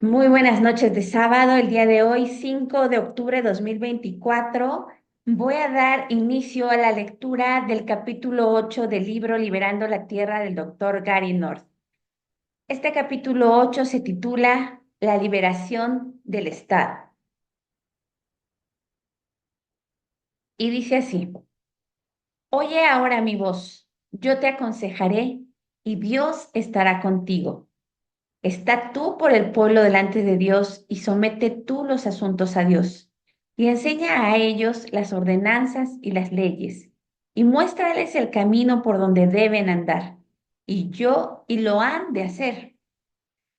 Muy buenas noches de sábado, el día de hoy, 5 de octubre de 2024. Voy a dar inicio a la lectura del capítulo 8 del libro Liberando la Tierra del doctor Gary North. Este capítulo 8 se titula La liberación del Estado y dice así: Oye ahora mi voz, yo te aconsejaré y Dios estará contigo. Está tú por el pueblo delante de Dios y somete tú los asuntos a Dios. Y enseña a ellos las ordenanzas y las leyes, y muéstrales el camino por donde deben andar. Y lo han de hacer.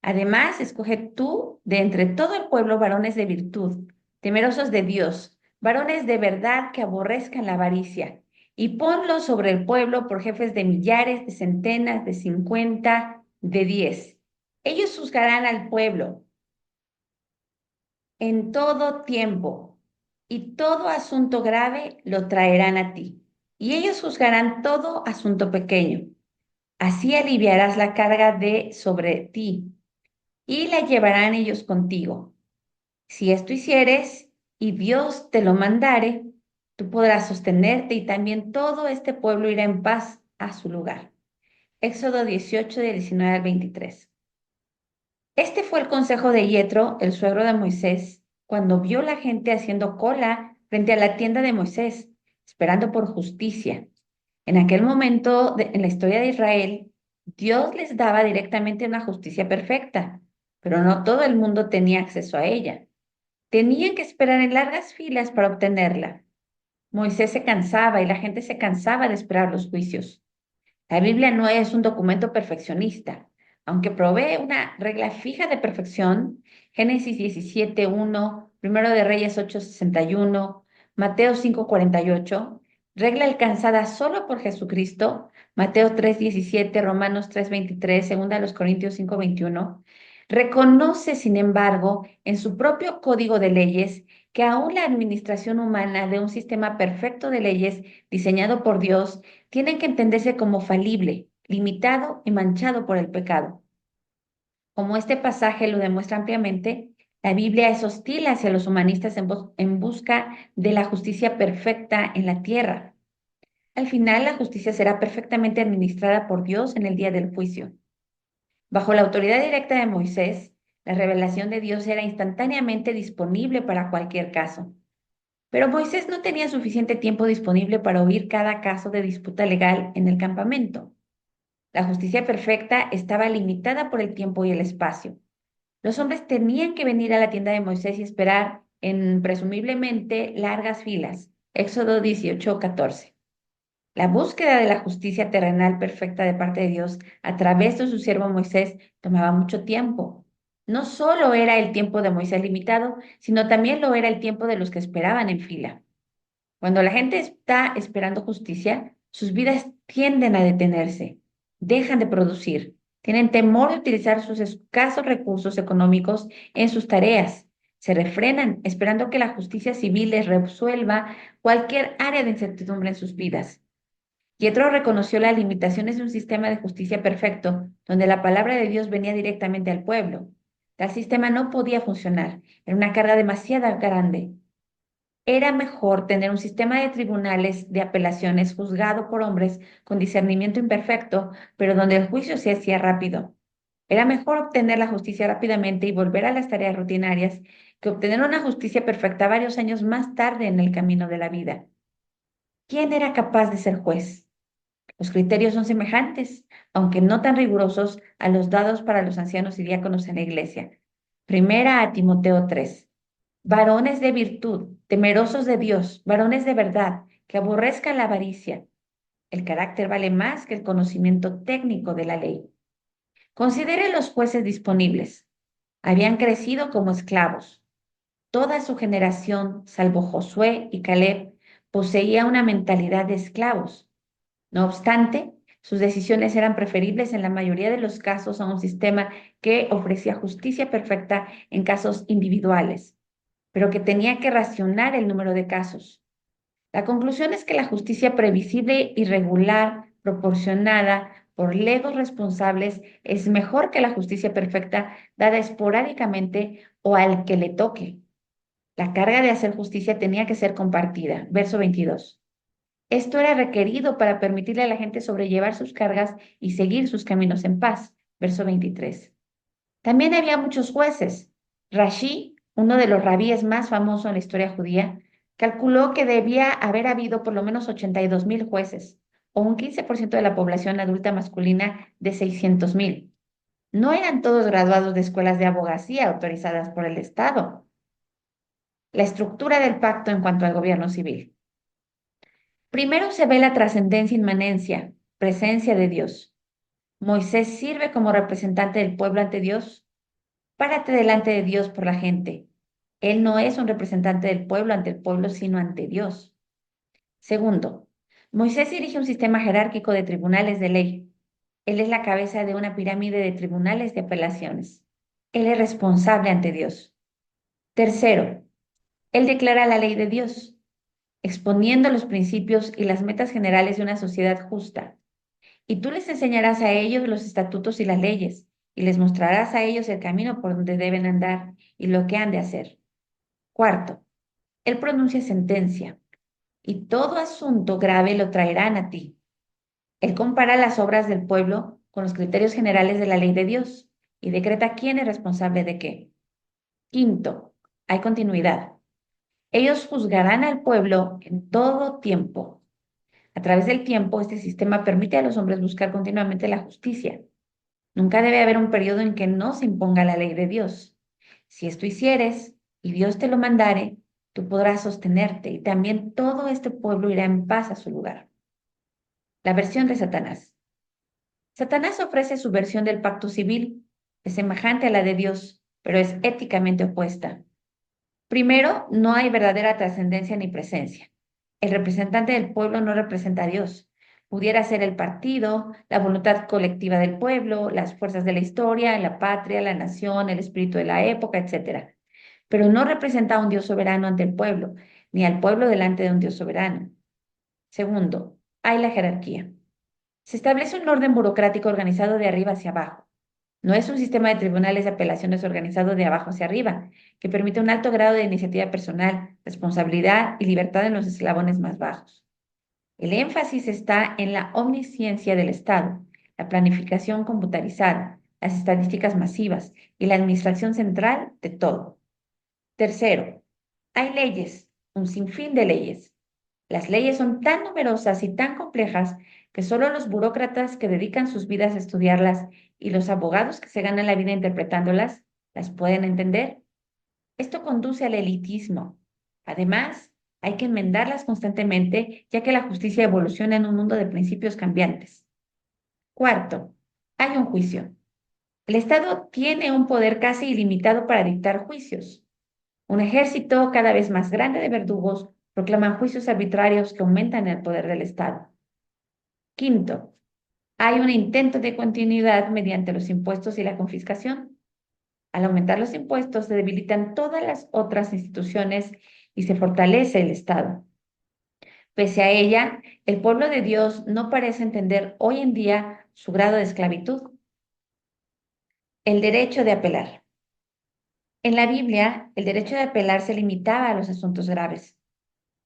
Además, escoge tú de entre todo el pueblo varones de virtud, temerosos de Dios, varones de verdad que aborrezcan la avaricia, y ponlos sobre el pueblo por jefes de millares, de centenas, de 50, de 10. Ellos juzgarán al pueblo en todo tiempo, y todo asunto grave lo traerán a ti, y ellos juzgarán todo asunto pequeño. Así aliviarás la carga de sobre ti y la llevarán ellos contigo. Si esto hicieres y Dios te lo mandare, tú podrás sostenerte y también todo este pueblo irá en paz a su lugar. Éxodo 18, de 19 al 23. Este fue el consejo de Yetro, el suegro de Moisés, cuando vio la gente haciendo cola frente a la tienda de Moisés, esperando por justicia. En aquel momento, en la historia de Israel, Dios les daba directamente una justicia perfecta, pero no todo el mundo tenía acceso a ella. Tenían que esperar en largas filas para obtenerla. Moisés se cansaba y la gente se cansaba de esperar los juicios. La Biblia no es un documento perfeccionista, aunque provee una regla fija de perfección. Génesis 17:1, Primero de Reyes 8:61, Mateo 5:48, regla alcanzada solo por Jesucristo. Mateo 3:17, Romanos 3:23, Segunda de los Corintios 5:21. Reconoce, sin embargo, en su propio código de leyes que aún la administración humana de un sistema perfecto de leyes diseñado por Dios tiene que entenderse como falible, limitado y manchado por el pecado. Como este pasaje lo demuestra ampliamente, la Biblia es hostil hacia los humanistas en busca de la justicia perfecta en la tierra. Al final, la justicia será perfectamente administrada por Dios en el día del juicio. Bajo la autoridad directa de Moisés, la revelación de Dios era instantáneamente disponible para cualquier caso. Pero Moisés no tenía suficiente tiempo disponible para oír cada caso de disputa legal en el campamento. La justicia perfecta estaba limitada por el tiempo y el espacio. Los hombres tenían que venir a la tienda de Moisés y esperar en presumiblemente largas filas. Éxodo 18:14. La búsqueda de la justicia terrenal perfecta de parte de Dios a través de su siervo Moisés tomaba mucho tiempo. No solo era el tiempo de Moisés limitado, sino también lo era el tiempo de los que esperaban en fila. Cuando la gente está esperando justicia, sus vidas tienden a detenerse, dejan de producir, tienen temor de utilizar sus escasos recursos económicos en sus tareas, se refrenan esperando que la justicia civil les resuelva cualquier área de incertidumbre en sus vidas. Yetro reconoció las limitaciones de un sistema de justicia perfecto, donde la palabra de Dios venía directamente al pueblo. Tal sistema no podía funcionar, era una carga demasiado grande. Era mejor tener un sistema de tribunales de apelaciones juzgado por hombres con discernimiento imperfecto, pero donde el juicio se hacía rápido. Era mejor obtener la justicia rápidamente y volver a las tareas rutinarias que obtener una justicia perfecta varios años más tarde en el camino de la vida. ¿Quién era capaz de ser juez? Los criterios son semejantes, aunque no tan rigurosos, a los dados para los ancianos y diáconos en la iglesia. Primera a Timoteo 3. Varones de virtud, temerosos de Dios, varones de verdad, que aborrezcan la avaricia. El carácter vale más que el conocimiento técnico de la ley. Considere los jueces disponibles. Habían crecido como esclavos. Toda su generación, salvo Josué y Caleb, poseía una mentalidad de esclavos. No obstante, sus decisiones eran preferibles en la mayoría de los casos a un sistema que ofrecía justicia perfecta en casos individuales, pero que tenía que racionar el número de casos. La conclusión es que la justicia previsible y regular, proporcionada, por legos responsables es mejor que la justicia perfecta dada esporádicamente o al que le toque. La carga de hacer justicia tenía que ser compartida. Verso 22. Esto era requerido para permitirle a la gente sobrellevar sus cargas y seguir sus caminos en paz. Verso 23. También había muchos jueces. Rashi, uno de los rabíes más famosos en la historia judía, calculó que debía haber habido por lo menos 82,000 jueces, o un 15% de la población adulta masculina de 600,000. No eran todos graduados de escuelas de abogacía autorizadas por el Estado. La estructura del pacto en cuanto al gobierno civil. Primero se ve la trascendencia, inmanencia, presencia de Dios. Moisés sirve como representante del pueblo ante Dios. Párate delante de Dios por la gente. Él no es un representante del pueblo ante el pueblo, sino ante Dios. Segundo, Moisés dirige un sistema jerárquico de tribunales de ley. Él es la cabeza de una pirámide de tribunales de apelaciones. Él es responsable ante Dios. Tercero, él declara la ley de Dios, exponiendo los principios y las metas generales de una sociedad justa. Y tú les enseñarás a ellos los estatutos y las leyes, y les mostrarás a ellos el camino por donde deben andar y lo que han de hacer. Cuarto, él pronuncia sentencia, y todo asunto grave lo traerán a ti. Él compara las obras del pueblo con los criterios generales de la ley de Dios y decreta quién es responsable de qué. Quinto, hay continuidad. Ellos juzgarán al pueblo en todo tiempo. A través del tiempo, este sistema permite a los hombres buscar continuamente la justicia. Nunca debe haber un periodo en que no se imponga la ley de Dios. Si esto hicieres y Dios te lo mandare, tú podrás sostenerte y también todo este pueblo irá en paz a su lugar. La versión de Satanás. Satanás ofrece su versión del pacto civil, es semejante a la de Dios, pero es éticamente opuesta. Primero, no hay verdadera trascendencia ni presencia. El representante del pueblo no representa a Dios. Pudiera ser el partido, la voluntad colectiva del pueblo, las fuerzas de la historia, la patria, la nación, el espíritu de la época, etc. Pero no representa a un Dios soberano ante el pueblo, ni al pueblo delante de un Dios soberano. Segundo, hay la jerarquía. Se establece un orden burocrático organizado de arriba hacia abajo. No es un sistema de tribunales de apelaciones organizado de abajo hacia arriba, que permite un alto grado de iniciativa personal, responsabilidad y libertad en los eslabones más bajos. El énfasis está en la omnisciencia del Estado, la planificación computarizada, las estadísticas masivas y la administración central de todo. Tercero, hay leyes, un sinfín de leyes. Las leyes son tan numerosas y tan complejas que solo los burócratas que dedican sus vidas a estudiarlas y los abogados que se ganan la vida interpretándolas las pueden entender. Esto conduce al elitismo. Además, hay que enmendarlas constantemente, ya que la justicia evoluciona en un mundo de principios cambiantes. Cuarto, hay un juicio. El Estado tiene un poder casi ilimitado para dictar juicios. Un ejército cada vez más grande de verdugos proclaman juicios arbitrarios que aumentan el poder del Estado. Quinto, hay un intento de continuidad mediante los impuestos y la confiscación. Al aumentar los impuestos se debilitan todas las otras instituciones y se fortalece el Estado. Pese a ella, el pueblo de Dios no parece entender hoy en día su grado de esclavitud. El derecho de apelar. En la Biblia, el derecho de apelar se limitaba a los asuntos graves.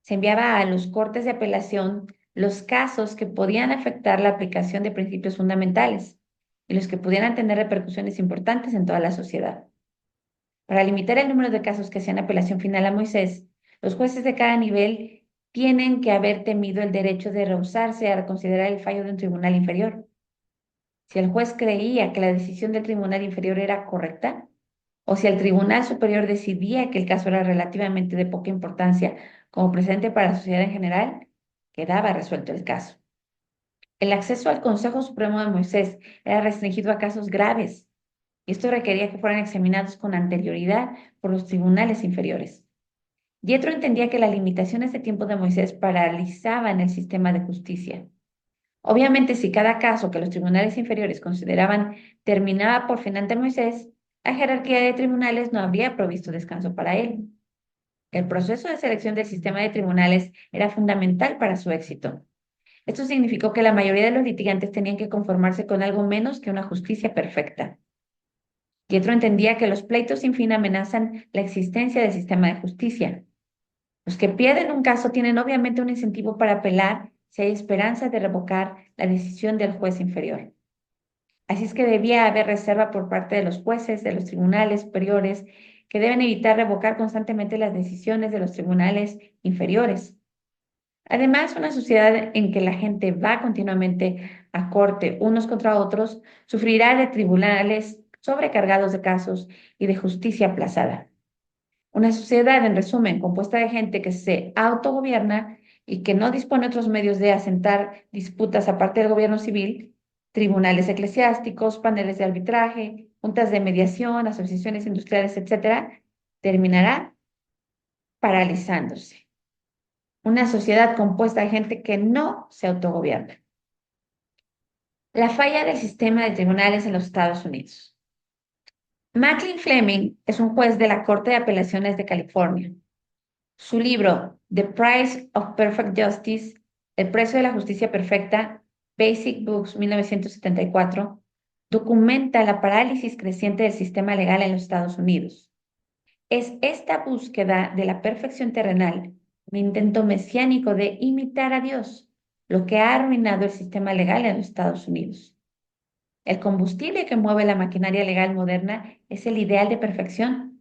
Se enviaba a los cortes de apelación los casos que podían afectar la aplicación de principios fundamentales y los que pudieran tener repercusiones importantes en toda la sociedad. Para limitar el número de casos que hacían apelación final a Moisés, los jueces de cada nivel tienen que haber temido el derecho de rehusarse a considerar el fallo de un tribunal inferior. Si el juez creía que la decisión del tribunal inferior era correcta, o si el tribunal superior decidía que el caso era relativamente de poca importancia como precedente para la sociedad en general, quedaba resuelto el caso. El acceso al Consejo Supremo de Moisés era restringido a casos graves, y esto requería que fueran examinados con anterioridad por los tribunales inferiores. Yetro entendía que las limitaciones de tiempo de Moisés paralizaban el sistema de justicia. Obviamente, si cada caso que los tribunales inferiores consideraban terminaba por fin ante Moisés, la jerarquía de tribunales no habría provisto descanso para él. El proceso de selección del sistema de tribunales era fundamental para su éxito. Esto significó que la mayoría de los litigantes tenían que conformarse con algo menos que una justicia perfecta. Pietro entendía que los pleitos sin fin amenazan la existencia del sistema de justicia. Los que pierden un caso tienen obviamente un incentivo para apelar si hay esperanza de revocar la decisión del juez inferior. Así es que debía haber reserva por parte de los jueces, de los tribunales superiores, que deben evitar revocar constantemente las decisiones de los tribunales inferiores. Además, una sociedad en que la gente va continuamente a corte unos contra otros sufrirá de tribunales sobrecargados de casos y de justicia aplazada. Una sociedad, en resumen, compuesta de gente que se autogobierna y que no dispone de otros medios de asentar disputas aparte del gobierno civil, tribunales eclesiásticos, paneles de arbitraje, juntas de mediación, asociaciones industriales, etcétera, terminará paralizándose. Una sociedad compuesta de gente que no se autogobierna. La falla del sistema de tribunales en los Estados Unidos. Macklin Fleming es un juez de la Corte de Apelaciones de California. Su libro, The Price of Perfect Justice, El precio de la justicia perfecta, Basic Books, 1974, documenta la parálisis creciente del sistema legal en los Estados Unidos. Es esta búsqueda de la perfección terrenal, un intento mesiánico de imitar a Dios, lo que ha arruinado el sistema legal en los Estados Unidos. El combustible que mueve la maquinaria legal moderna es el ideal de perfección,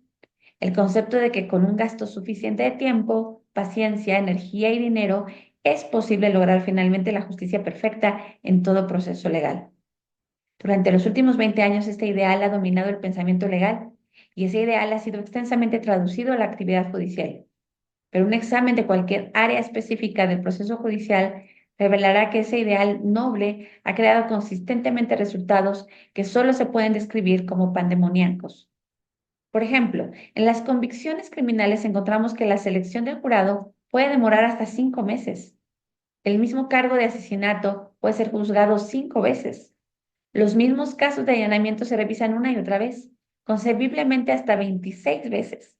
el concepto de que con un gasto suficiente de tiempo, paciencia, energía y dinero es posible lograr finalmente la justicia perfecta en todo proceso legal. Durante los últimos 20 años, este ideal ha dominado el pensamiento legal y ese ideal ha sido extensamente traducido a la actividad judicial. Pero un examen de cualquier área específica del proceso judicial revelará que ese ideal noble ha creado consistentemente resultados que solo se pueden describir como pandemoniancos. Por ejemplo, en las convicciones criminales encontramos que la selección del jurado puede demorar hasta 5 meses. El mismo cargo de asesinato puede ser juzgado 5 veces. Los mismos casos de allanamiento se revisan una y otra vez, concebiblemente hasta 26 veces.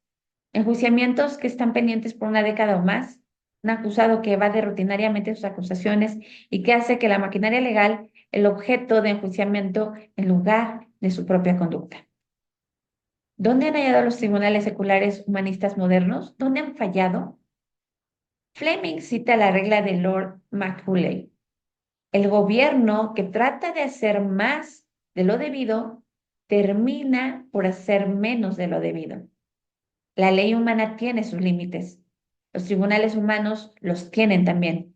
Enjuiciamientos que están pendientes por una década o más, un acusado que evade rutinariamente sus acusaciones y que hace que la maquinaria legal el objeto de enjuiciamiento en lugar de su propia conducta. ¿Dónde han hallado los tribunales seculares humanistas modernos? ¿Dónde han fallado? Fleming cita la regla de Lord Macaulay. El gobierno que trata de hacer más de lo debido termina por hacer menos de lo debido. La ley humana tiene sus límites. Los tribunales humanos los tienen también.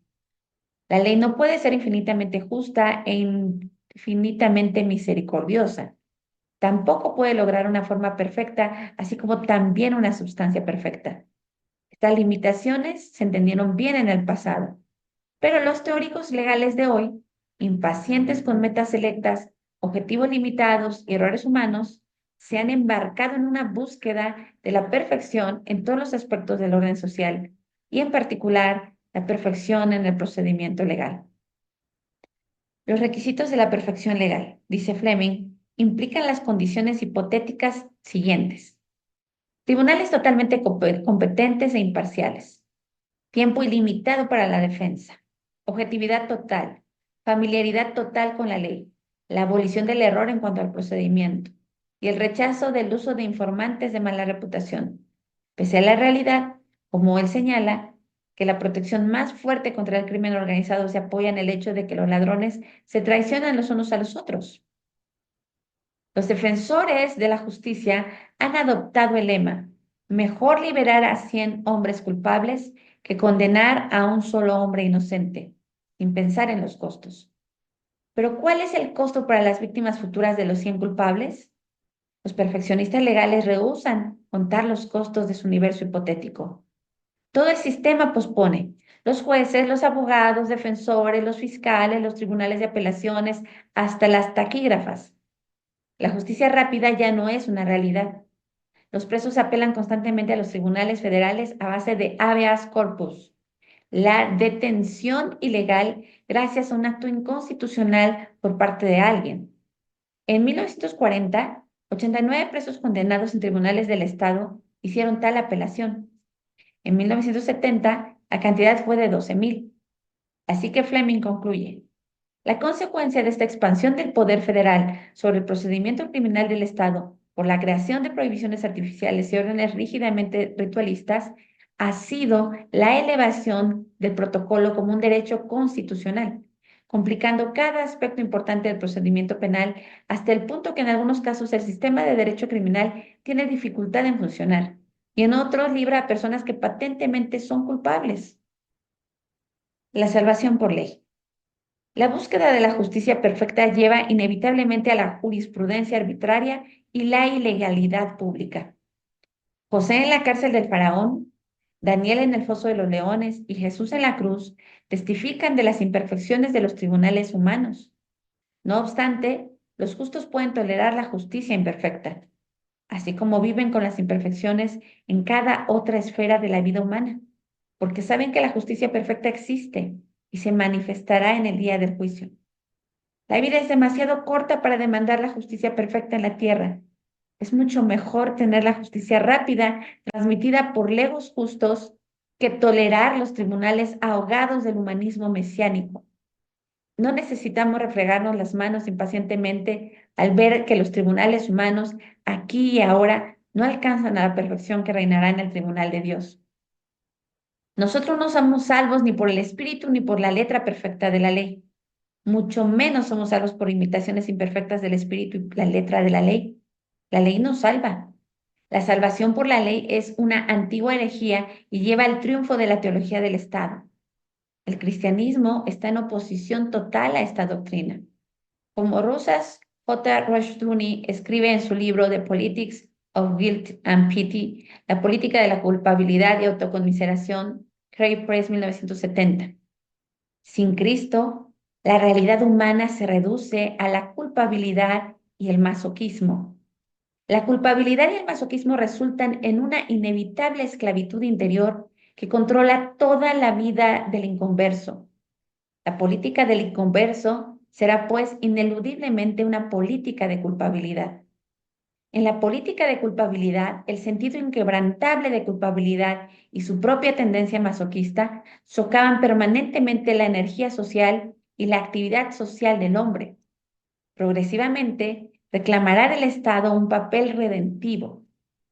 La ley no puede ser infinitamente justa e infinitamente misericordiosa. Tampoco puede lograr una forma perfecta, así como también una sustancia perfecta. Estas limitaciones se entendieron bien en el pasado, pero los teóricos legales de hoy, impacientes con metas selectas, objetivos limitados y errores humanos, se han embarcado en una búsqueda de la perfección en todos los aspectos del orden social y en particular la perfección en el procedimiento legal. Los requisitos de la perfección legal, dice Fleming, implican las condiciones hipotéticas siguientes. Tribunales totalmente competentes e imparciales. Tiempo ilimitado para la defensa. Objetividad total. Familiaridad total con la ley. La abolición del error en cuanto al procedimiento. Y el rechazo del uso de informantes de mala reputación. Pese a la realidad, como él señala, que la protección más fuerte contra el crimen organizado se apoya en el hecho de que los ladrones se traicionan los unos a los otros. Los defensores de la justicia han adoptado el lema, mejor liberar a 100 hombres culpables que condenar a un solo hombre inocente, sin pensar en los costos. Pero ¿cuál es el costo para las víctimas futuras de los 100 culpables? Los perfeccionistas legales rehúsan contar los costos de su universo hipotético. Todo el sistema pospone. Los jueces, los abogados, defensores, los fiscales, los tribunales de apelaciones, hasta las taquígrafas. La justicia rápida ya no es una realidad. Los presos apelan constantemente a los tribunales federales a base de habeas corpus, la detención ilegal gracias a un acto inconstitucional por parte de alguien. En 1940, 89 presos condenados en tribunales del Estado hicieron tal apelación. En 1970, la cantidad fue de 12,000. Así que Fleming concluye, la consecuencia de esta expansión del poder federal sobre el procedimiento criminal del Estado por la creación de prohibiciones artificiales y órdenes rígidamente ritualistas ha sido la elevación del protocolo como un derecho constitucional, complicando cada aspecto importante del procedimiento penal hasta el punto que en algunos casos el sistema de derecho criminal tiene dificultad en funcionar y en otros libra a personas que patentemente son culpables. La salvación por ley. La búsqueda de la justicia perfecta lleva inevitablemente a la jurisprudencia arbitraria y la ilegalidad pública. José en la cárcel del faraón, Daniel en el foso de los leones y Jesús en la cruz testifican de las imperfecciones de los tribunales humanos. No obstante, los justos pueden tolerar la justicia imperfecta, así como viven con las imperfecciones en cada otra esfera de la vida humana, porque saben que la justicia perfecta existe y se manifestará en el día del juicio. La vida es demasiado corta para demandar la justicia perfecta en la tierra. Es mucho mejor tener la justicia rápida, transmitida por legos justos, que tolerar los tribunales ahogados del humanismo mesiánico. No necesitamos refregarnos las manos impacientemente al ver que los tribunales humanos aquí y ahora no alcanzan a la perfección que reinará en el tribunal de Dios. Nosotros no somos salvos ni por el espíritu ni por la letra perfecta de la ley. Mucho menos somos salvos por imitaciones imperfectas del espíritu y la letra de la ley. La ley nos salva. La salvación por la ley es una antigua herejía y lleva al triunfo de la teología del Estado. El cristianismo está en oposición total a esta doctrina. Como Rosas J. Rushdoony escribe en su libro The Politics of Guilt and Pity, la política de la culpabilidad y autoconmiseración, Cray Press 1970. Sin Cristo, la realidad humana se reduce a la culpabilidad y el masoquismo. La culpabilidad y el masoquismo resultan en una inevitable esclavitud interior que controla toda la vida del inconverso. La política del inconverso será pues ineludiblemente una política de culpabilidad. En la política de culpabilidad, el sentido inquebrantable de culpabilidad y su propia tendencia masoquista socavan permanentemente la energía social y la actividad social del hombre. Progresivamente, reclamará del Estado un papel redentivo.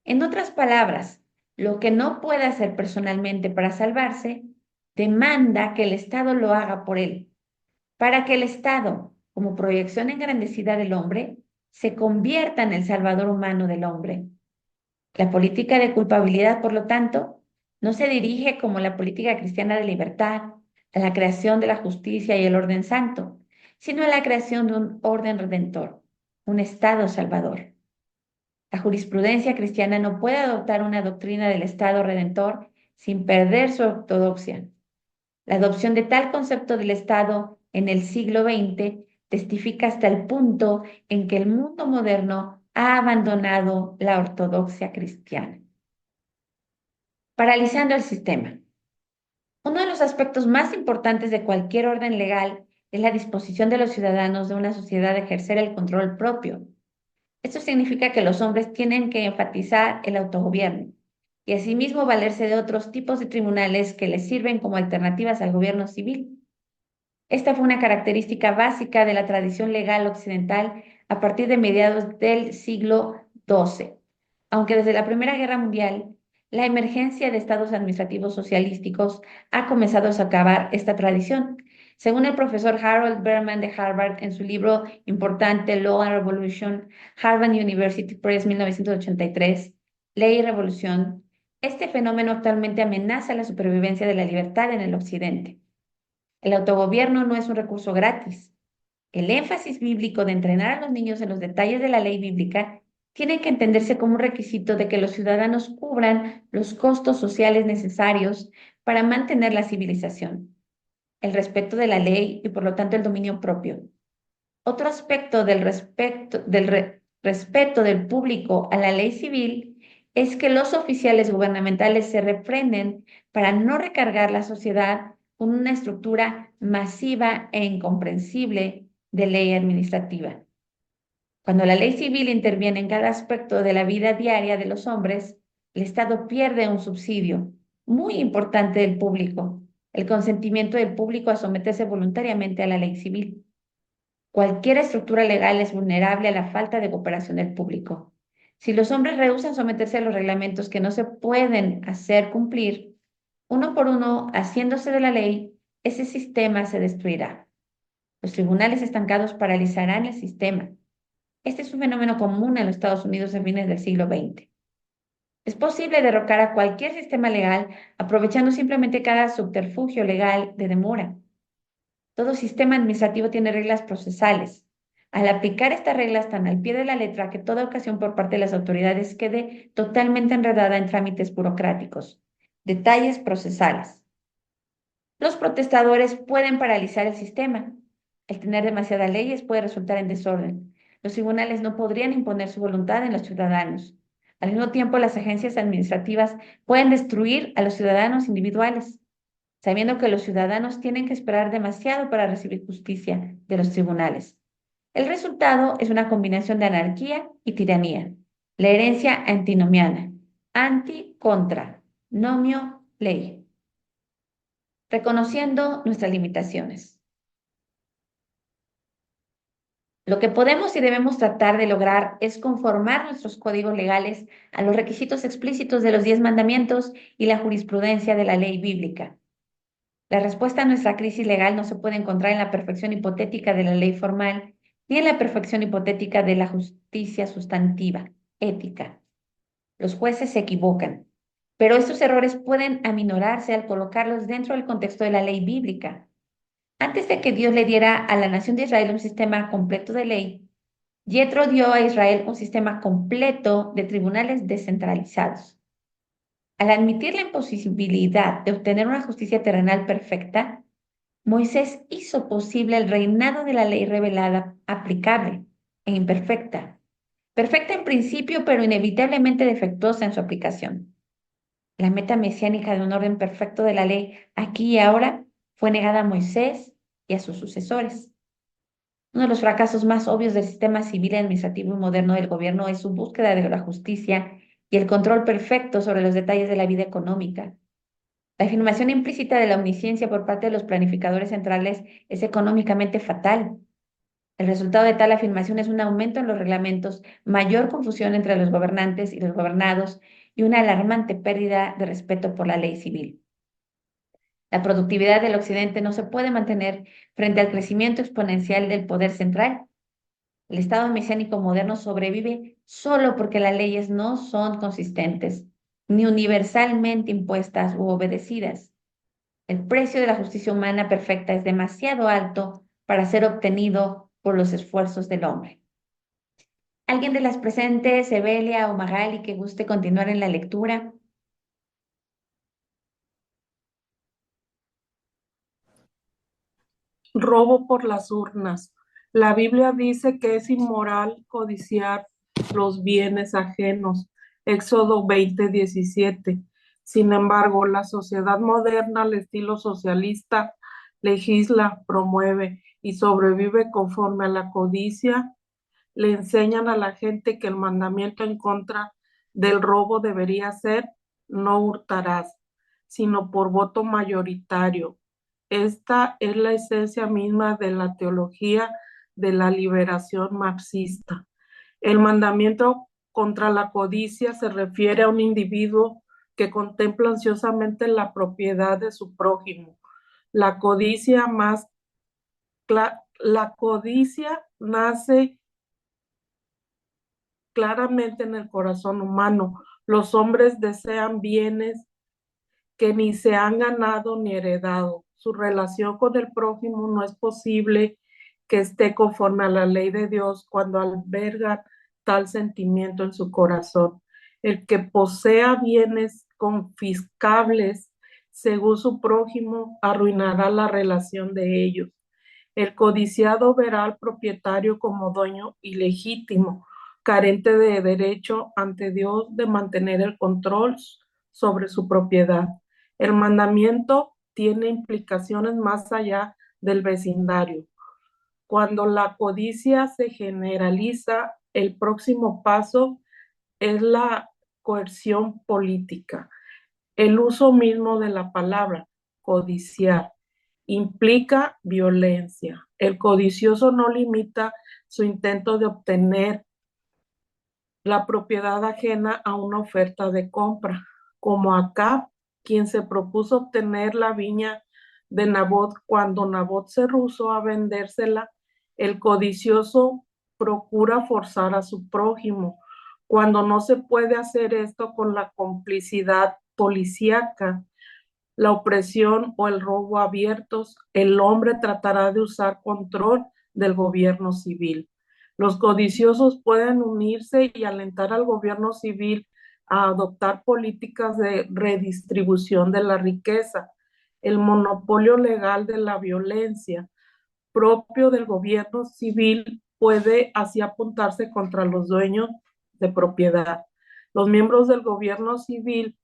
En otras palabras, lo que no puede hacer personalmente para salvarse, demanda que el Estado lo haga por él, para que el Estado, como proyección engrandecida del hombre, se convierta en el salvador humano del hombre. La política de culpabilidad, por lo tanto, no se dirige como la política cristiana de libertad, a la creación de la justicia y el orden santo, sino a la creación de un orden redentor, un Estado salvador. La jurisprudencia cristiana no puede adoptar una doctrina del Estado redentor sin perder su ortodoxia. La adopción de tal concepto del Estado en el siglo XX testifica hasta el punto en que el mundo moderno ha abandonado la ortodoxia cristiana. Paralizando el sistema. Uno de los aspectos más importantes de cualquier orden legal es la disposición de los ciudadanos de una sociedad de ejercer el control propio. Esto significa que los hombres tienen que enfatizar el autogobierno y asimismo valerse de otros tipos de tribunales que les sirven como alternativas al gobierno civil. Esta fue una característica básica de la tradición legal occidental a partir de mediados del siglo XII, aunque desde la Primera Guerra Mundial, la emergencia de estados administrativos socialísticos ha comenzado a socavar esta tradición. Según el profesor Harold Berman de Harvard en su libro importante Law and Revolution, Harvard University Press 1983, Ley y Revolución, este fenómeno actualmente amenaza la supervivencia de la libertad en el Occidente. El autogobierno no es un recurso gratis. El énfasis bíblico de entrenar a los niños en los detalles de la ley bíblica tiene que entenderse como un requisito de que los ciudadanos cubran los costos sociales necesarios para mantener la civilización, el respeto de la ley y por lo tanto el dominio propio. Otro aspecto respeto del público a la ley civil es que los oficiales gubernamentales se refrenen para no recargar la sociedad con una estructura masiva e incomprensible de ley administrativa. Cuando la ley civil interviene en cada aspecto de la vida diaria de los hombres, el Estado pierde un subsidio muy importante del público. el consentimiento del público a someterse voluntariamente a la ley civil. Cualquier estructura legal es vulnerable a la falta de cooperación del público. Si los hombres rehúsan someterse a los reglamentos que no se pueden hacer cumplir, uno por uno, haciéndose de la ley, ese sistema se destruirá. Los tribunales estancados paralizarán el sistema. Este es un fenómeno común en los Estados Unidos a fines del siglo XX. Es posible derrocar a cualquier sistema legal aprovechando simplemente cada subterfugio legal de demora. Todo sistema administrativo tiene reglas procesales. Al aplicar estas reglas tan al pie de la letra que toda ocasión por parte de las autoridades quede totalmente enredada en trámites burocráticos, detalles procesales. Los protestadores pueden paralizar el sistema. El tener demasiadas leyes puede resultar en desorden. Los tribunales no podrían imponer su voluntad en los ciudadanos. Al mismo tiempo, las agencias administrativas pueden destruir a los ciudadanos individuales, sabiendo que los ciudadanos tienen que esperar demasiado para recibir justicia de los tribunales. El resultado es una combinación de anarquía y tiranía. La herencia antinomiana, anti-contra, nomio-ley, reconociendo nuestras limitaciones. Lo que podemos y debemos tratar de lograr es conformar nuestros códigos legales a los requisitos explícitos de los 10 mandamientos y la jurisprudencia de la ley bíblica. La respuesta a nuestra crisis legal no se puede encontrar en la perfección hipotética de la ley formal, ni en la perfección hipotética de la justicia sustantiva, ética. Los jueces se equivocan, pero estos errores pueden aminorarse al colocarlos dentro del contexto de la ley bíblica. Antes de que Dios le diera a la nación de Israel un sistema completo de ley, Yetro dio a Israel un sistema completo de tribunales descentralizados. Al admitir la imposibilidad de obtener una justicia terrenal perfecta, Moisés hizo posible el reinado de la ley revelada, aplicable e imperfecta. Perfecta en principio, pero inevitablemente defectuosa en su aplicación. La meta mesiánica de un orden perfecto de la ley aquí y ahora fue negada a Moisés y a sus sucesores. Uno de los fracasos más obvios del sistema civil, administrativo y moderno del gobierno es su búsqueda de la justicia y el control perfecto sobre los detalles de la vida económica. La afirmación implícita de la omnisciencia por parte de los planificadores centrales es económicamente fatal. El resultado de tal afirmación es un aumento en los reglamentos, mayor confusión entre los gobernantes y los gobernados y una alarmante pérdida de respeto por la ley civil. La productividad del occidente no se puede mantener frente al crecimiento exponencial del poder central. El Estado mesiánico moderno sobrevive solo porque las leyes no son consistentes, ni universalmente impuestas u obedecidas. El precio de la justicia humana perfecta es demasiado alto para ser obtenido por los esfuerzos del hombre. ¿Alguien de las presentes, Evelia o Magali, que guste continuar en la lectura? Robo por las urnas. La Biblia dice que es inmoral codiciar los bienes ajenos. Éxodo 20:17. Sin embargo, la sociedad moderna al estilo socialista legisla, promueve y sobrevive conforme a la codicia. Le enseñan a la gente que el mandamiento en contra del robo debería ser no hurtarás, sino por voto mayoritario. Esta es la esencia misma de la teología de la liberación marxista. El mandamiento contra la codicia se refiere a un individuo que contempla ansiosamente la propiedad de su prójimo. La codicia más la codicia nace claramente en el corazón humano. Los hombres desean bienes que ni se han ganado ni heredado. Su relación con el prójimo no es posible que esté conforme a la ley de Dios cuando alberga tal sentimiento en su corazón. El que posea bienes confiscables según su prójimo arruinará la relación de ellos. El codiciado verá al propietario como dueño ilegítimo, carente de derecho ante Dios de mantener el control sobre su propiedad. El mandamiento tiene implicaciones más allá del vecindario. Cuando la codicia se generaliza, el próximo paso es la coerción política, el uso mismo de la palabra codiciar. Implica violencia. El codicioso no limita su intento de obtener la propiedad ajena a una oferta de compra, como Acab, quien se propuso obtener la viña de Nabot cuando Nabot se rehusó a vendérsela. El codicioso procura forzar a su prójimo. Cuando no se puede hacer esto con la complicidad policíaca, la opresión o el robo abiertos, el hombre tratará de usar control del gobierno civil. Los codiciosos pueden unirse y alentar al gobierno civil a adoptar políticas de redistribución de la riqueza, el monopolio legal de la violencia propio del gobierno civil puede así apuntarse contra los dueños de propiedad. Los miembros del gobierno civil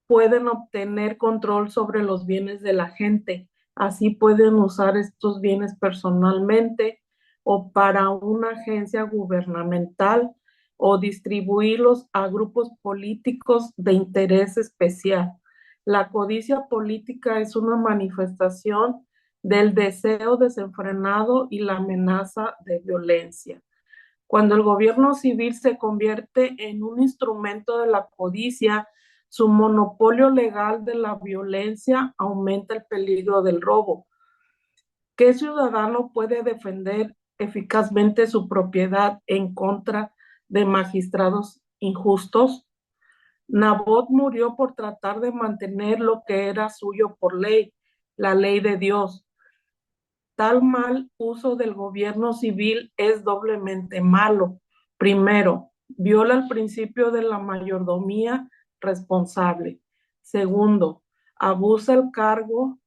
pueden obtener control sobre los bienes de la gente. Así pueden usar estos bienes personalmente o para una agencia gubernamental o distribuirlos a grupos políticos de interés especial. La codicia política es una manifestación del deseo desenfrenado y la amenaza de violencia. Cuando el gobierno civil se convierte en un instrumento de la codicia, su monopolio legal de la violencia aumenta el peligro del robo. ¿Qué ciudadano puede defender eficazmente su propiedad en contra de magistrados injustos? Nabot murió por tratar de mantener lo que era suyo por ley, la ley de Dios. Tal mal uso del gobierno civil es doblemente malo. Primero, viola el principio de la mayordomía responsable. Segundo, abusa el cargo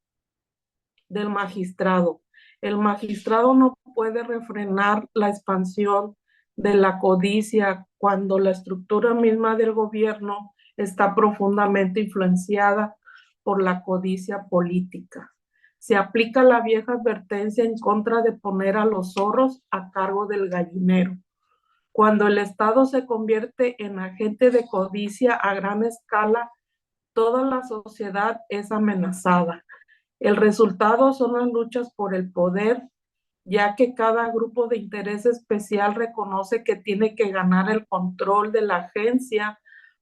del magistrado. El magistrado no puede refrenar la expansión de la codicia cuando la estructura misma del gobierno está profundamente influenciada por la codicia política. Se aplica la vieja advertencia en contra de poner a los zorros a cargo del gallinero. Cuando el Estado se convierte en agente de codicia a gran escala, toda la sociedad es amenazada. El resultado son las luchas por el poder, ya que cada grupo de interés especial reconoce que tiene que ganar el control de la agencia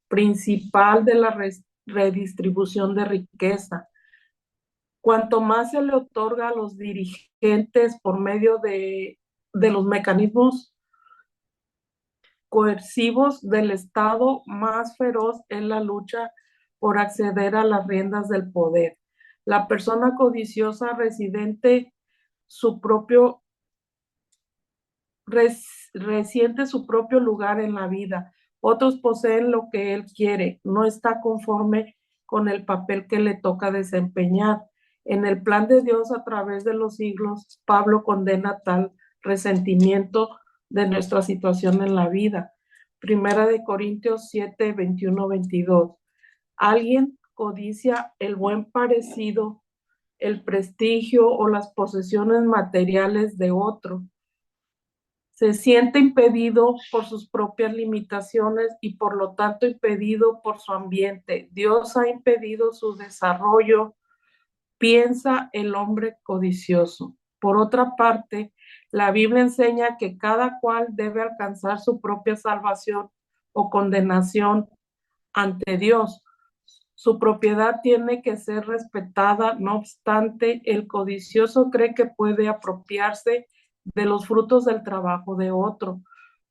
principal de la redistribución de riqueza. Cuanto más se le otorga a los dirigentes por medio de los mecanismos coercivos del Estado, más feroz es la lucha por acceder a las riendas del poder. La persona codiciosa residente su propio, resiente su propio lugar en la vida. Otros poseen lo que él quiere, no está conforme con el papel que le toca desempeñar. En el plan de Dios a través de los siglos, Pablo condena tal resentimiento de nuestra situación en la vida. Primera de Corintios 7, 21, 22. Alguien codicia el buen parecido, el prestigio o las posesiones materiales de otro. Se siente impedido por sus propias limitaciones y por lo tanto impedido por su ambiente. Dios ha impedido su desarrollo, piensa el hombre codicioso. Por otra parte, la Biblia enseña que cada cual debe alcanzar su propia salvación o condenación ante Dios. Su propiedad tiene que ser respetada, no obstante, el codicioso cree que puede apropiarse de los frutos del trabajo de otro,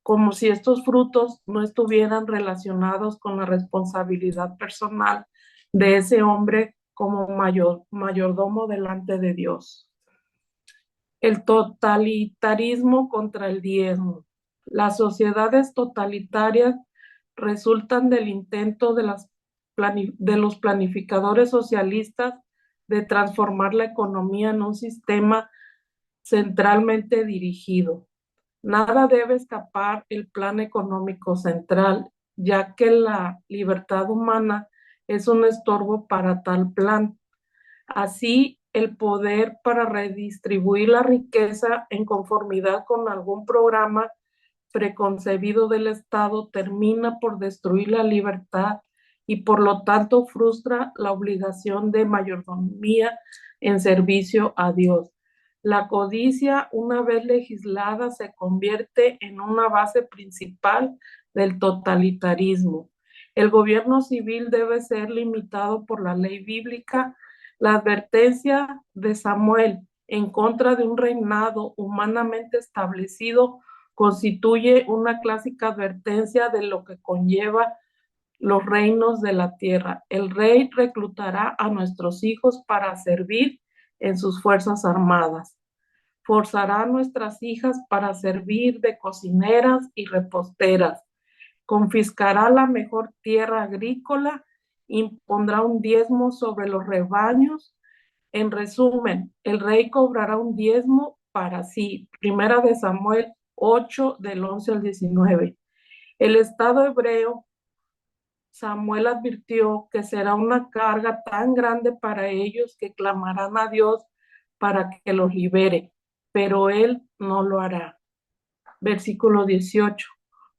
como si estos frutos no estuvieran relacionados con la responsabilidad personal de ese hombre como mayordomo delante de Dios. El totalitarismo contra el diezmo. Las sociedades totalitarias resultan del intento de los planificadores socialistas de transformar la economía en un sistema centralmente dirigido. Nada debe escapar el plan económico central, ya que la libertad humana es un estorbo para tal plan. Así, el poder para redistribuir la riqueza en conformidad con algún programa preconcebido del Estado termina por destruir la libertad y por lo tanto frustra la obligación de mayordomía en servicio a Dios. La codicia, una vez legislada, se convierte en una base principal del totalitarismo. El gobierno civil debe ser limitado por la ley bíblica. La advertencia de Samuel en contra de un reinado humanamente establecido constituye una clásica advertencia de lo que conlleva los reinos de la tierra. El rey reclutará a nuestros hijos para servir en sus fuerzas armadas. Forzará a nuestras hijas para servir de cocineras y reposteras. Confiscará la mejor tierra agrícola, impondrá un diezmo sobre los rebaños. En resumen, el rey cobrará un diezmo para sí. Primera de Samuel 8, del 11 al 19. El Estado hebreo, Samuel advirtió que será una carga tan grande para ellos que clamarán a Dios para que los libere, pero él no lo hará. Versículo 18.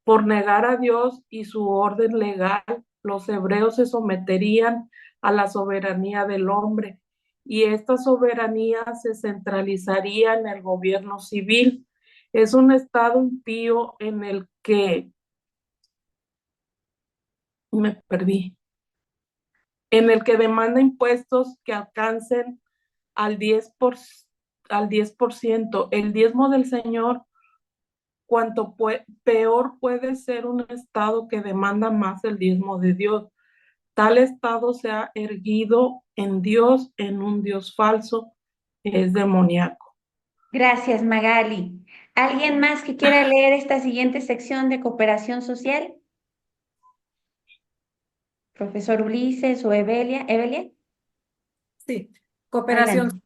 Por negar a Dios y su orden legal, los hebreos se someterían a la soberanía del hombre y esta soberanía se centralizaría en el gobierno civil. Es un estado impío me perdí, en el que demanda impuestos que alcancen al 10%. El diezmo del Señor, peor puede ser un estado que demanda más el diezmo de Dios. Tal estado se ha erguido en Dios, en un Dios falso, es demoníaco. Gracias, Magali. ¿Alguien más que quiera leer esta siguiente sección de cooperación social? Profesor Ulises o Evelia. ¿Evelia? Sí, cooperación. Adelante.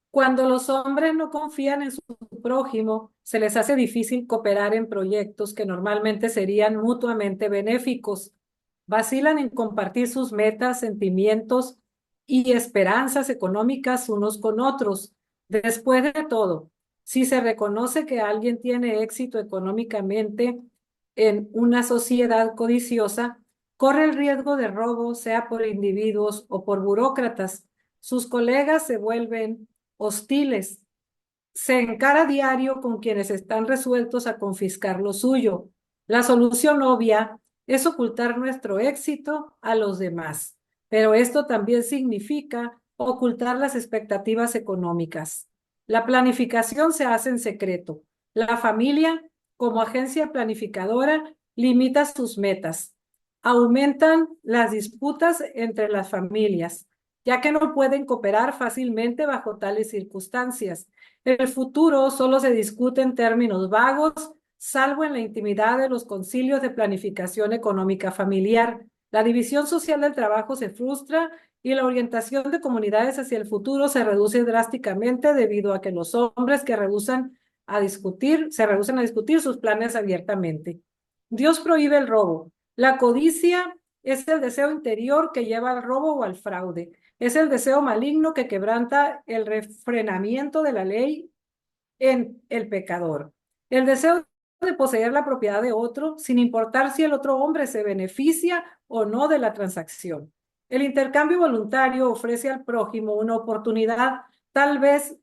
Cuando los hombres no confían en su prójimo, se les hace difícil cooperar en proyectos que normalmente serían mutuamente benéficos. Vacilan en compartir sus metas, sentimientos y esperanzas económicas unos con otros. Después de todo, si se reconoce que alguien tiene éxito económicamente en una sociedad codiciosa, corre el riesgo de robo, sea por individuos o por burócratas. Sus colegas se vuelven hostiles. Se encara diario con quienes están resueltos a confiscar lo suyo. La solución obvia es ocultar nuestro éxito a los demás, pero esto también significa ocultar las expectativas económicas. La planificación se hace en secreto. La familia, como agencia planificadora, limita sus metas. Aumentan las disputas entre las familias, ya que no pueden cooperar fácilmente bajo tales circunstancias. El futuro solo se discute en términos vagos, salvo en la intimidad de los concilios de planificación económica familiar. La división social del trabajo se frustra y la orientación de comunidades hacia el futuro se reduce drásticamente debido a que los hombres que se rehúsan a discutir sus planes abiertamente. Dios prohíbe el robo. La codicia es el deseo interior que lleva al robo o al fraude. Es el deseo maligno que quebranta el refrenamiento de la ley en el pecador. El deseo de poseer la propiedad de otro, sin importar si el otro hombre se beneficia o no de la transacción. El intercambio voluntario ofrece al prójimo una oportunidad. Tal vez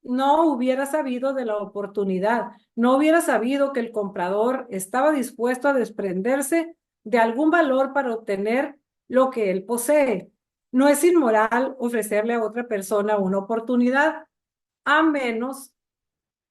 no hubiera sabido de la oportunidad, no hubiera sabido que el comprador estaba dispuesto a desprenderse de algún valor para obtener lo que él posee. No es inmoral ofrecerle a otra persona una oportunidad, a menos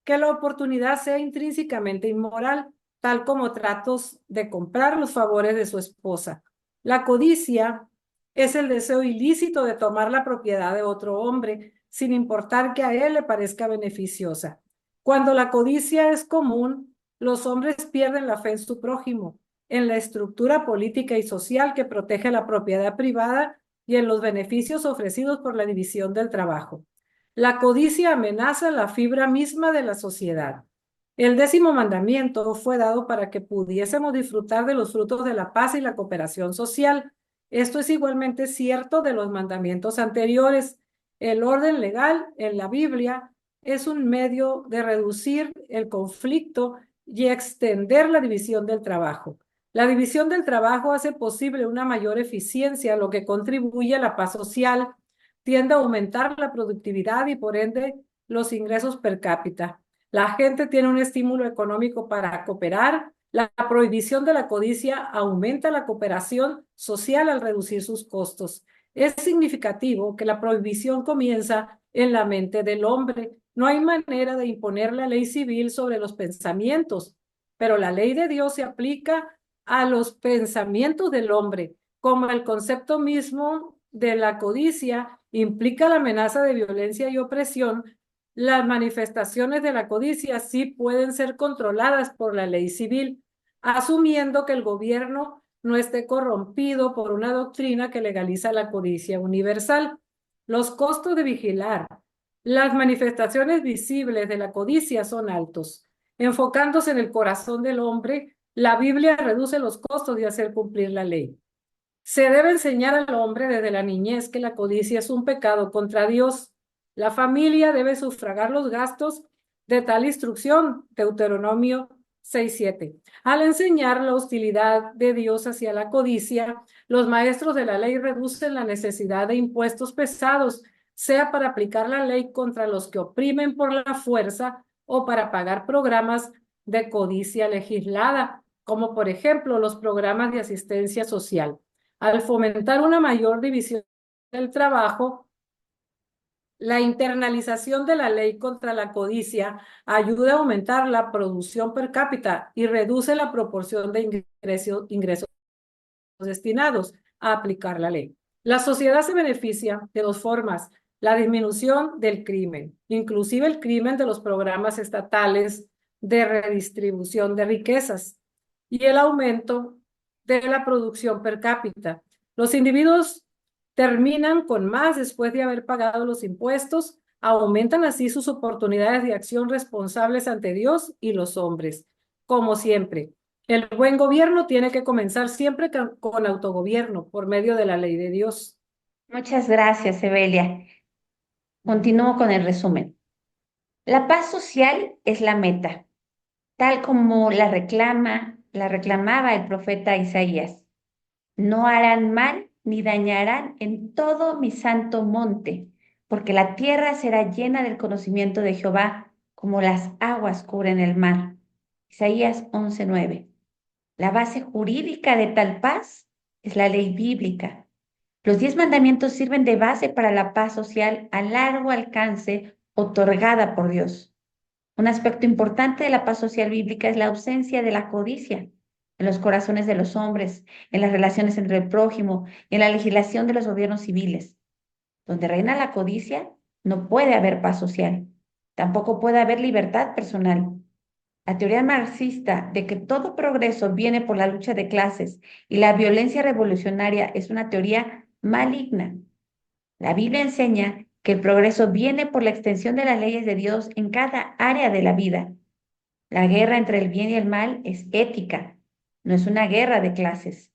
que la oportunidad sea intrínsecamente inmoral, tal como tratos de comprar los favores de su esposa. La codicia es el deseo ilícito de tomar la propiedad de otro hombre, sin importar que a él le parezca beneficiosa. Cuando la codicia es común, los hombres pierden la fe en su prójimo, en la estructura política y social que protege la propiedad privada y en los beneficios ofrecidos por la división del trabajo. La codicia amenaza la fibra misma de la sociedad. El 10º mandamiento fue dado para que pudiésemos disfrutar de los frutos de la paz y la cooperación social. Esto es igualmente cierto de los mandamientos anteriores. El orden legal en la Biblia es un medio de reducir el conflicto y extender la división del trabajo. La división del trabajo hace posible una mayor eficiencia, lo que contribuye a la paz social, tiende a aumentar la productividad y por ende los ingresos per cápita. La gente tiene un estímulo económico para cooperar. La prohibición de la codicia aumenta la cooperación social al reducir sus costos. Es significativo que la prohibición comienza en la mente del hombre. No hay manera de imponer la ley civil sobre los pensamientos, pero la ley de Dios se aplica a los pensamientos del hombre, como el concepto mismo de la codicia implica la amenaza de violencia y opresión. Las manifestaciones de la codicia sí pueden ser controladas por la ley civil, asumiendo que el gobierno no esté corrompido por una doctrina que legaliza la codicia universal. Los costos de vigilar las manifestaciones visibles de la codicia son altos. Enfocándose en el corazón del hombre, la Biblia reduce los costos de hacer cumplir la ley. Se debe enseñar al hombre desde la niñez que la codicia es un pecado contra Dios. La familia debe sufragar los gastos de tal instrucción, Deuteronomio 6:7. Al enseñar la hostilidad de Dios hacia la codicia, los maestros de la ley reducen la necesidad de impuestos pesados, sea para aplicar la ley contra los que oprimen por la fuerza o para pagar programas de codicia legislada, como por ejemplo los programas de asistencia social. Al fomentar una mayor división del trabajo, la internalización de la ley contra la codicia ayuda a aumentar la producción per cápita y reduce la proporción de ingresos destinados a aplicar la ley. La sociedad se beneficia de dos formas: la disminución del crimen, inclusive el crimen de los programas estatales de redistribución de riquezas, y el aumento de la producción per cápita. Los individuos terminan con más después de haber pagado los impuestos, aumentan así sus oportunidades de acción responsables ante Dios y los hombres. Como siempre, el buen gobierno tiene que comenzar siempre con autogobierno por medio de la ley de Dios. Muchas gracias, Evelia. Continúo con el resumen. La paz social es la meta, tal como la reclamaba el profeta Isaías. No harán mal ni dañarán en todo mi santo monte, porque la tierra será llena del conocimiento de Jehová, como las aguas cubren el mar. Isaías 11:9. La base jurídica de tal paz es la ley bíblica. Los 10 mandamientos sirven de base para la paz social a largo alcance otorgada por Dios. Un aspecto importante de la paz social bíblica es la ausencia de la codicia en los corazones de los hombres, en las relaciones entre el prójimo y en la legislación de los gobiernos civiles. Donde reina la codicia, no puede haber paz social. Tampoco puede haber libertad personal. La teoría marxista de que todo progreso viene por la lucha de clases y la violencia revolucionaria es una teoría maligna. La Biblia enseña que el progreso viene por la extensión de las leyes de Dios en cada área de la vida. La guerra entre el bien y el mal es ética, no es una guerra de clases.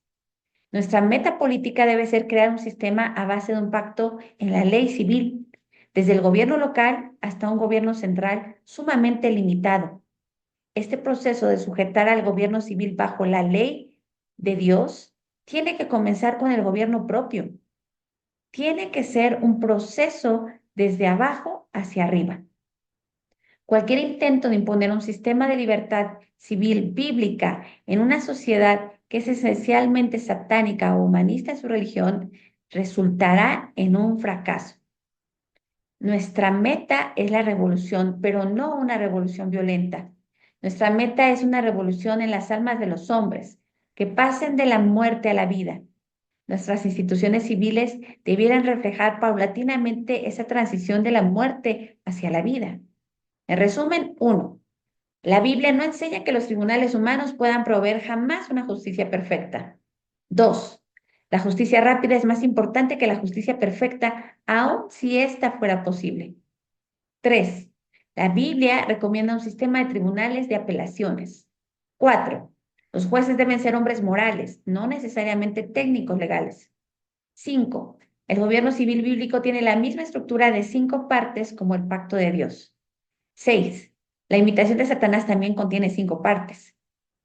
Nuestra meta política debe ser crear un sistema a base de un pacto en la ley civil, desde el gobierno local hasta un gobierno central sumamente limitado. Este proceso de sujetar al gobierno civil bajo la ley de Dios tiene que comenzar con el gobierno propio. Tiene que ser un proceso desde abajo hacia arriba. Cualquier intento de imponer un sistema de libertad civil bíblica en una sociedad que es esencialmente satánica o humanista en su religión resultará en un fracaso. Nuestra meta es la revolución, pero no una revolución violenta. Nuestra meta es una revolución en las almas de los hombres, que pasen de la muerte a la vida. Nuestras instituciones civiles debieran reflejar paulatinamente esa transición de la muerte hacia la vida. En resumen, 1. La Biblia no enseña que los tribunales humanos puedan proveer jamás una justicia perfecta. 2. La justicia rápida es más importante que la justicia perfecta, aun si ésta fuera posible. 3. La Biblia recomienda un sistema de tribunales de apelaciones. 4. Los jueces deben ser hombres morales, no necesariamente técnicos legales. 5. El gobierno civil bíblico tiene la misma estructura de 5 partes como el pacto de Dios. 6. La imitación de Satanás también contiene 5 partes.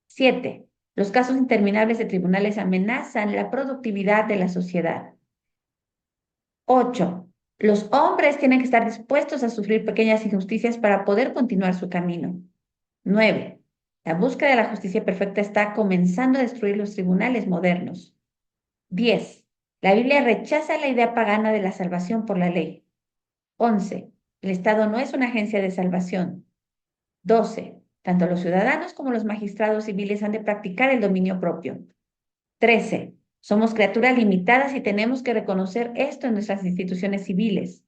7. Los casos interminables de tribunales amenazan la productividad de la sociedad. 8. Los hombres tienen que estar dispuestos a sufrir pequeñas injusticias para poder continuar su camino. 9. La búsqueda de la justicia perfecta está comenzando a destruir los tribunales modernos. 10. La Biblia rechaza la idea pagana de la salvación por la ley. 11. El Estado no es una agencia de salvación. 12. Tanto los ciudadanos como los magistrados civiles han de practicar el dominio propio. 13. Somos criaturas limitadas y tenemos que reconocer esto en nuestras instituciones civiles.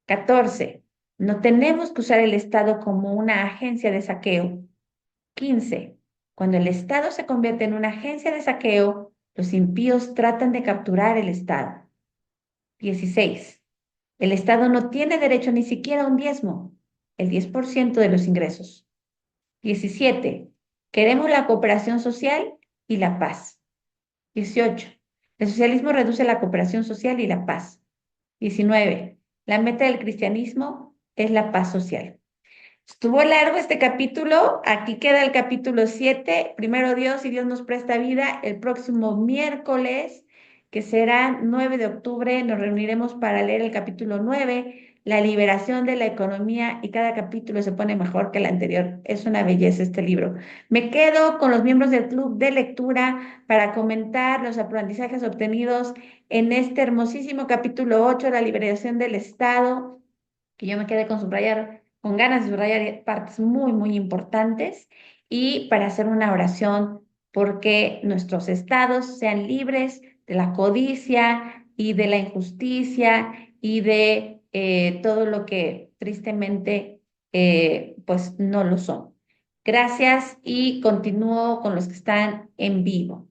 14. No tenemos que usar el Estado como una agencia de saqueo. 15. Cuando el Estado se convierte en una agencia de saqueo, los impíos tratan de capturar el Estado. 16. El Estado no tiene derecho ni siquiera a un diezmo, el 10% de los ingresos. 17. Queremos la cooperación social y la paz. 18. El socialismo reduce la cooperación social y la paz. 19. La meta del cristianismo es la paz social. Estuvo largo este capítulo, aquí queda el capítulo 7. Primero Dios, si Dios nos presta vida, el próximo miércoles, que será 9 de octubre, nos reuniremos para leer el capítulo 9, la liberación de la economía, y cada capítulo se pone mejor que el anterior. Es una belleza este libro. Me quedo con los miembros del club de lectura para comentar los aprendizajes obtenidos en este hermosísimo capítulo 8, la liberación del Estado, que yo me quedé con subrayar, con ganas de subrayar partes muy, muy importantes, y para hacer una oración porque nuestros estados sean libres de la codicia y de la injusticia y de todo lo que tristemente pues no lo son. Gracias y continúo con los que están en vivo.